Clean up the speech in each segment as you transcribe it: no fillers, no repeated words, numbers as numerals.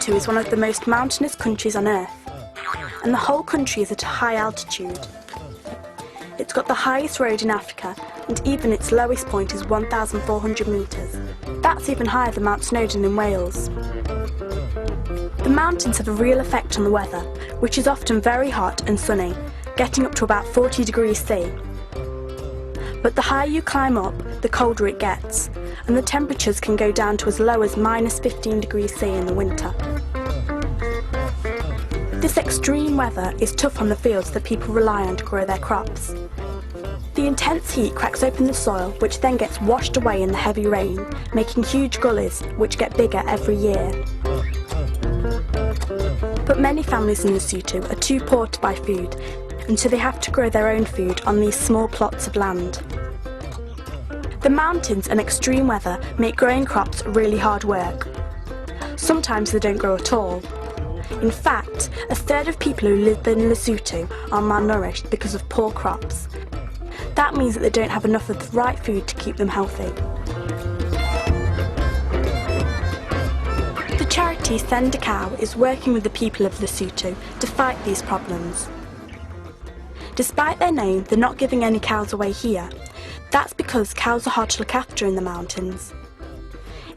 Lesotho is one of the most mountainous countries on earth, and the whole country is at a high altitude. It's got the highest road in Africa, and even its lowest point is 1,400 metres. That's even higher than Mount Snowdon in Wales. The mountains have a real effect on the weather, which is often very hot and sunny, getting up to about 40 degrees C. But the higher you climb up, the colder it gets, and the temperatures can go down to as low as -15 degrees C in the winter. This extreme weather is tough on the fields that people rely on to grow their crops. The intense heat cracks open the soil, which then gets washed away in the heavy rain, making huge gullies, which get bigger every year. But many families in Lesotho are too poor to buy food, and so they have to grow their own food on these small plots of land. The mountains and extreme weather make growing crops really hard work. Sometimes they don't grow at all. In fact, a third of people who live in Lesotho are malnourished because of poor crops. That means that they don't have enough of the right food to keep them healthy. The charity Send a Cow is working with the people of Lesotho to fight these problems. Despite their name, they're not giving any cows away here. That's because cows are hard to look after in the mountains.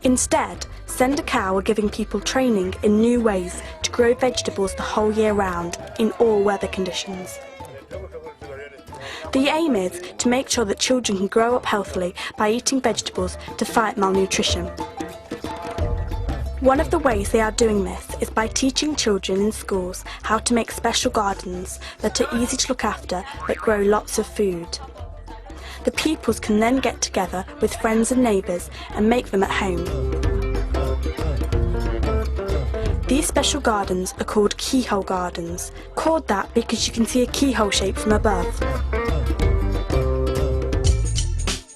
Instead, Send a Cow are giving people training in new ways to grow vegetables the whole year round in all weather conditions. The aim is to make sure that children can grow up healthily by eating vegetables to fight malnutrition. One of the ways they are doing this is by teaching children in schools how to make special gardens that are easy to look after but grow lots of food. The pupils can then get together with friends and neighbours and make them at home. These special gardens are called Keyhole gardens, called that because you can see a keyhole shape from above.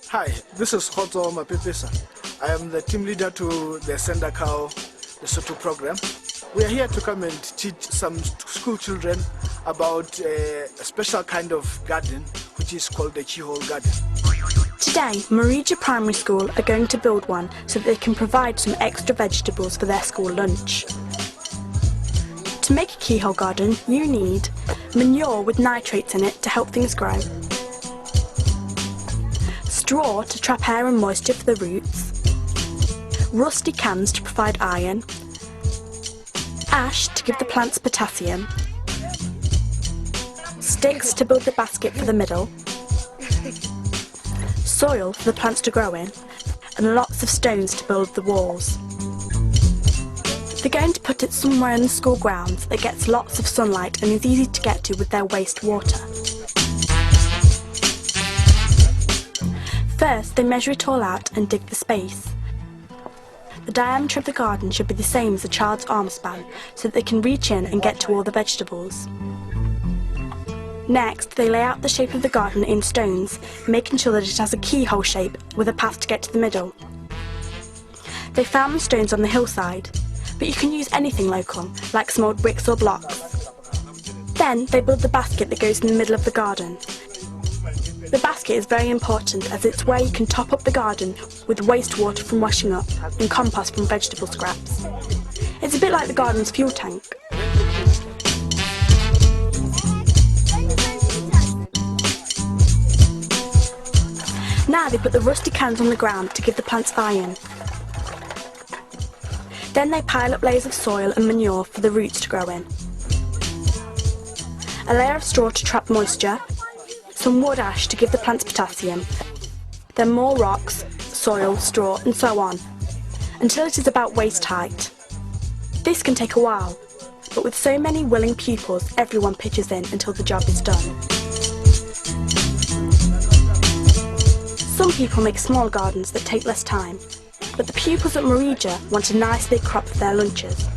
Hi, this is Hoto Mapepesa. I am the team leader to the Send a Cow Lesotho program. We are here to come and teach some school children about a special kind of garden which is called the Keyhole garden. Today, Marija Primary School are going to build one so that they can provide some extra vegetables for their school lunch. To make a keyhole garden, you need manure with nitrates in it to help things grow, straw to trap air and moisture for the roots, rusty cans to provide iron, ash to give the plants potassium, sticks to build the basket for the middle, soil for the plants to grow in, and lots of stones to build the walls. They're going to put it somewhere in the school grounds that gets lots of sunlight and is easy to get to with their wastewater. First, they measure it all out and dig the space. The diameter of the garden should be the same as a child's arm span, so that they can reach in and get to all the vegetables. Next, they lay out the shape of the garden in stones, making sure that it has a keyhole shape with a path to get to the middle. They found the stones on the hillside, but you can use anything local, like some old bricks or blocks. Then they build the basket that goes in the middle of the garden. The basket is very important as it's where you can top up the garden with wastewater from washing up and compost from vegetable scraps. It's a bit like the garden's fuel tank. Now they put the rusty cans on the ground to give the plants iron. Then they pile up layers of soil and manure for the roots to grow in. A layer of straw to trap moisture, some wood ash to give the plants potassium, then more rocks, soil, straw and so on, until it is about waist height. This can take a while, but with so many willing pupils, everyone pitches in until the job is done. Some people make small gardens that take less time, but the pupils at Marija want a nice big crop for their lunches.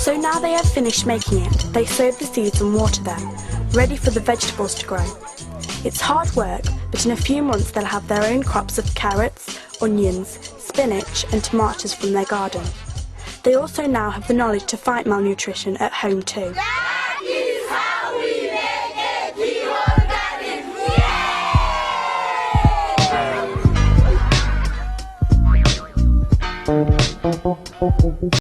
So now they have finished making it, they sow the seeds and water them, ready for the vegetables to grow. It's hard work, but in a few months they'll have their own crops of carrots, onions, spinach and tomatoes from their garden. They also now have the knowledge to fight malnutrition at home too. That is how we make a Keyhole garden. Yay!